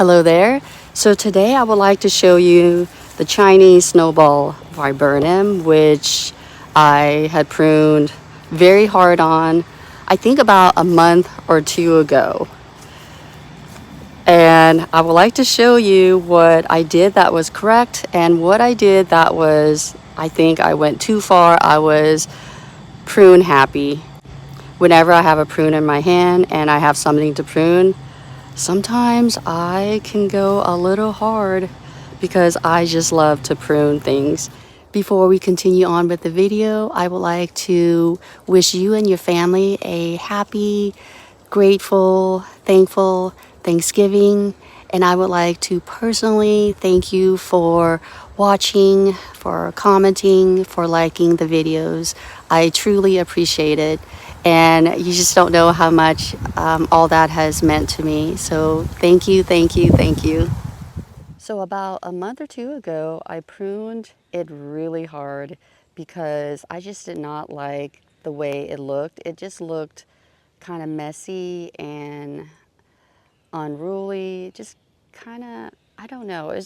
Hello there. So today I would like to show you the Chinese Snowball Viburnum, which I had pruned very hard on, I think about a month or two ago. And I would like to show you what I did that was correct and what I did that was, I think I went too far. I was prune happy. Whenever I have a prune in my hand and I have something to prune, sometimes I can go a little hard because I just love to prune things. Before we continue on with the video, I would like to wish you and your family a happy, grateful, thankful Thanksgiving. And I would like to personally thank you for watching, for commenting, for liking the videos. I truly appreciate it. And you just don't know how much all that has meant to me. So thank you, thank you, thank you. So about a month or two ago, I pruned it really hard because I just did not like the way it looked. It just looked kind of messy and unruly, just kind of, I don't know,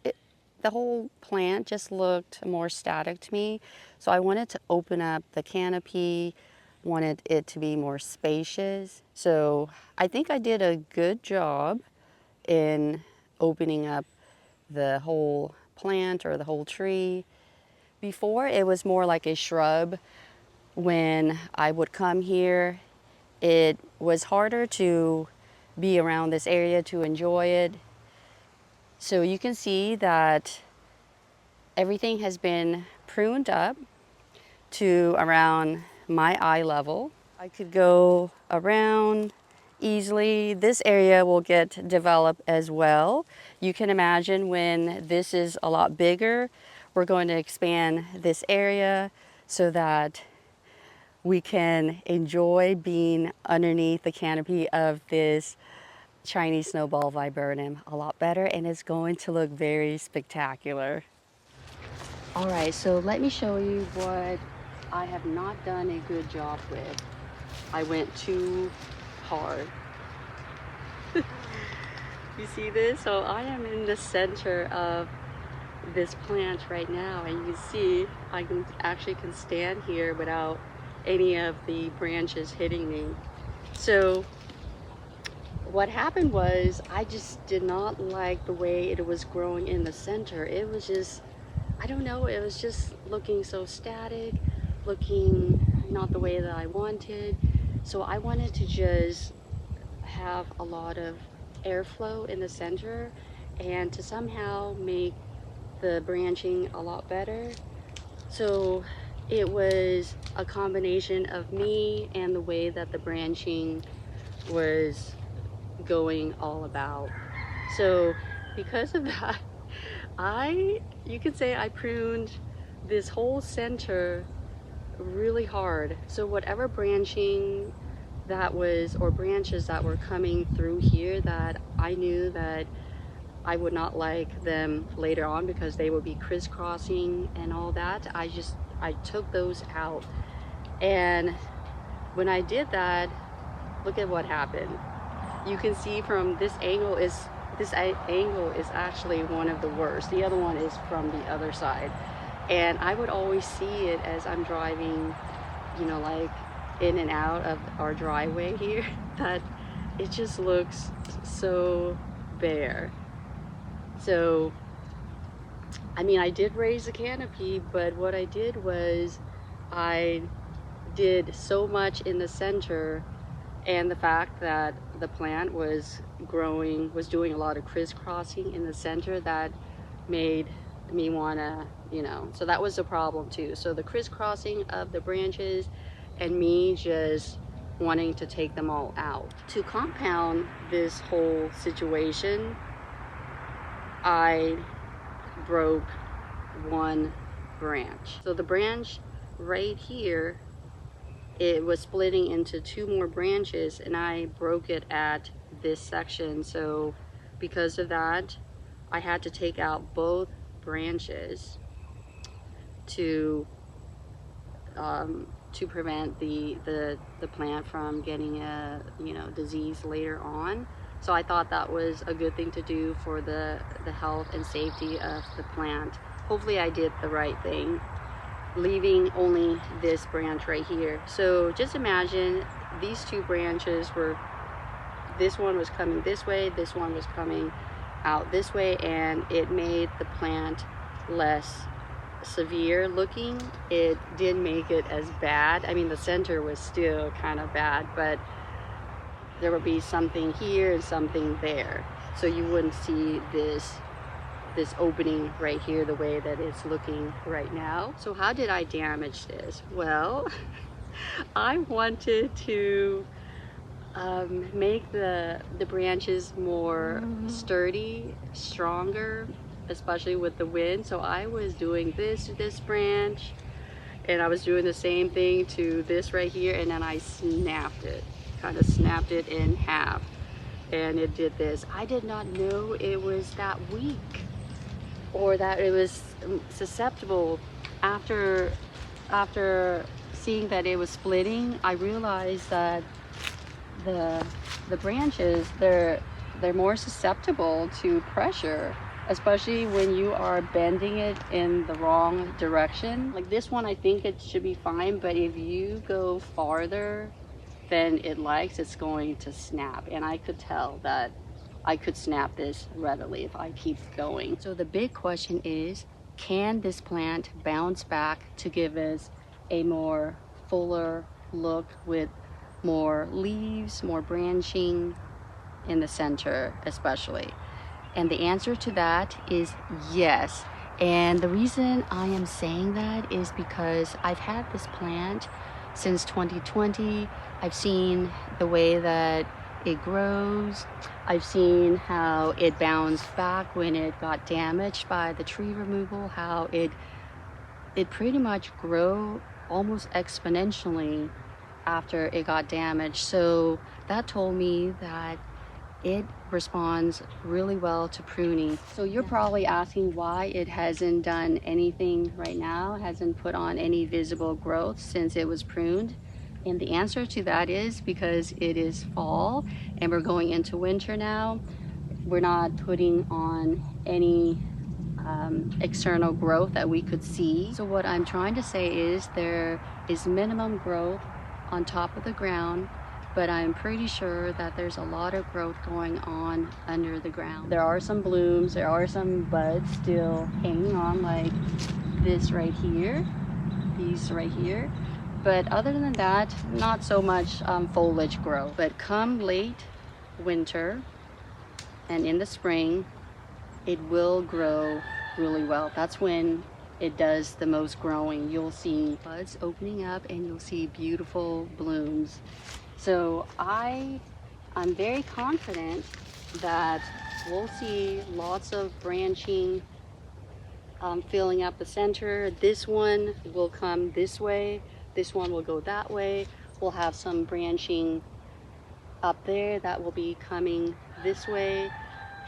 the whole plant just looked more static to me. So I wanted to open up the canopy, wanted it to be more spacious. So I think I did a good job in opening up the whole plant or the whole tree. Before it was more like a shrub. When I would come here, it was harder to be around this area to enjoy it. So you can see that everything has been pruned up to around my eye level. I could go around easily. This area will get developed as well. You can imagine when this is a lot bigger, we're going to expand this area so that we can enjoy being underneath the canopy of this Chinese Snowball Viburnum a lot better, and it's going to look very spectacular. All right, so let me show you what I have not done a good job with. I went too hard. You see this? So I am in the center of this plant right now, and you can see I can stand here without any of the branches hitting me. So what happened was I just did not like the way it was growing in the center. It was just, I don't know, it was just looking so static, looking not the way that I wanted. So I wanted to just have a lot of airflow in the center and to somehow make the branching a lot better. So it was a combination of me and the way that the branching was going all about. So because of that, you could say I pruned this whole center really hard. So whatever branching that was, or branches that were coming through here that I knew that I would not like them later on because they would be crisscrossing and all that, I took those out. And when I did that, look at what happened. You can see from this angle is actually one of the worst. The other one is from the other side. And I would always see it as I'm driving, you know, like in and out of our driveway here, that it just looks so bare. So, I mean, I did raise the canopy, but what I did was I did so much in the center, and the fact that the plant was doing a lot of crisscrossing in the center, that made me wanna, you know, so that was a problem too. So the crisscrossing of the branches and me just wanting to take them all out. To compound this whole situation, I broke one branch. So the branch right here, it was splitting into two more branches, and I broke it at this section. So because of that, I had to take out both branches to prevent the plant from getting a, you know, disease later on. So I thought that was a good thing to do for the health and safety of the plant. Hopefully I did the right thing, leaving only this branch right here. So just imagine these two branches were, this one was coming this way, this one was coming out this way, and it made the plant less severe looking. It didn't make it as bad. I mean, the center was still kind of bad, but there would be something here and something there, so you wouldn't see this opening right here the way that it's looking right now. So how did I damage this? Well, I wanted to make the branches more sturdy, stronger, especially with the wind. So I was doing this to this branch, and I was doing the same thing to this right here, and then I snapped it, kind of snapped it in half, and it did this. I did not know it was that weak, or that it was susceptible. After seeing that it was splitting, I realized that the branches, they're more susceptible to pressure, especially when you are bending it in the wrong direction. Like this one, I think it should be fine, but if you go farther than it likes, it's going to snap. And I could tell that I could snap this readily if I keep going. So the big question is, can this plant bounce back to give us a more fuller look with more leaves, more branching in the center especially? And the answer to that is yes. And the reason I am saying that is because I've had this plant since 2020. I've seen the way that it grows. I've seen how it bounced back when it got damaged by the tree removal, how it pretty much grew almost exponentially after it got damaged. So that told me that it responds really well to pruning. So you're probably asking why it hasn't done anything right now, hasn't put on any visible growth since it was pruned. And the answer to that is because it is fall and we're going into winter now. We're not putting on any external growth that we could see. So what I'm trying to say is there is minimum growth on top of the ground, but I'm pretty sure that there's a lot of growth going on under the ground. There are some blooms, there are some buds still hanging on, like this right here, these right here. But other than that, not so much foliage growth. But come late winter and in the spring, it will grow really well. That's when it does the most growing. You'll see buds opening up and you'll see beautiful blooms. So I'm very confident that we'll see lots of branching filling up the center. This one will come this way. This one will go that way. We'll have some branching up there that will be coming this way,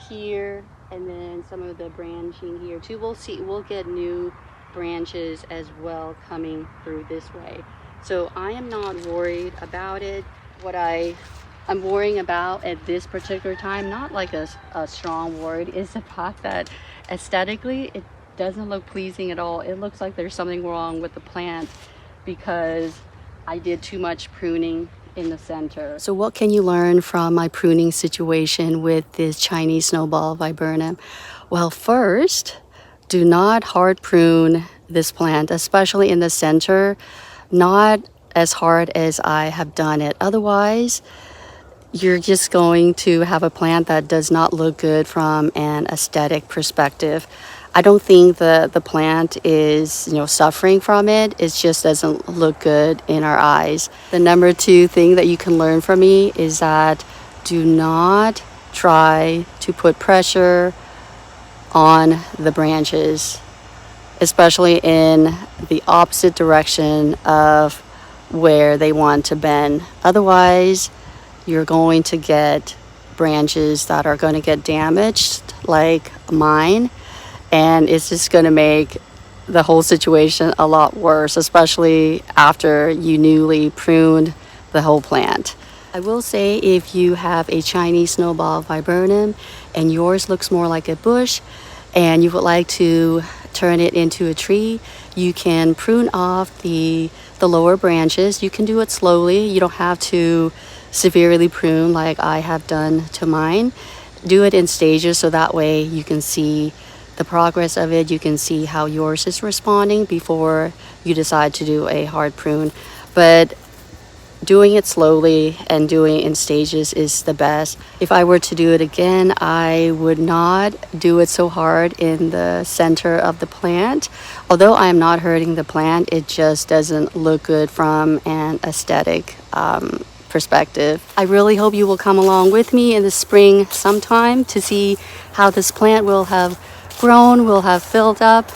here, and then some of the branching here too. We'll get new branches as well coming through this way. So I am not worried about it. What I'm worrying about at this particular time, not like a strong word, is the fact that aesthetically it doesn't look pleasing at all. It looks like there's something wrong with the plant because I did too much pruning in the center. So what can you learn from my pruning situation with this Chinese Snowball Viburnum? Well, first, do not hard prune this plant, especially in the center, not as hard as I have done it. Otherwise, you're just going to have a plant that does not look good from an aesthetic perspective. I don't think the plant is, suffering from it. It just doesn't look good in our eyes. The number 2 thing that you can learn from me is that do not try to put pressure on the branches, especially in the opposite direction of where they want to bend. Otherwise, you're going to get branches that are going to get damaged, like mine. And it's just going to make the whole situation a lot worse, especially after you newly pruned the whole plant. I will say if you have a Chinese Snowball Viburnum and yours looks more like a bush and you would like to turn it into a tree, you can prune off the lower branches. You can do it slowly. You don't have to severely prune like I have done to mine. Do it in stages so that way you can see the progress of it. You can see how yours is responding before you decide to do a hard prune. But doing it slowly and doing it in stages is the best. If I were to do it again, I would not do it so hard in the center of the plant. Although I am not hurting the plant, it just doesn't look good from an aesthetic perspective. I really hope you will come along with me in the spring sometime to see how this plant will have grown, will have filled up.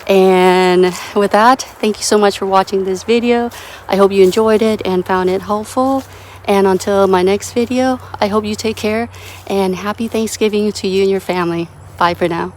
And with that, thank you so much for watching this video. I hope you enjoyed it and found it helpful. And until my next video, I hope you take care and happy Thanksgiving to you and your family. Bye for now.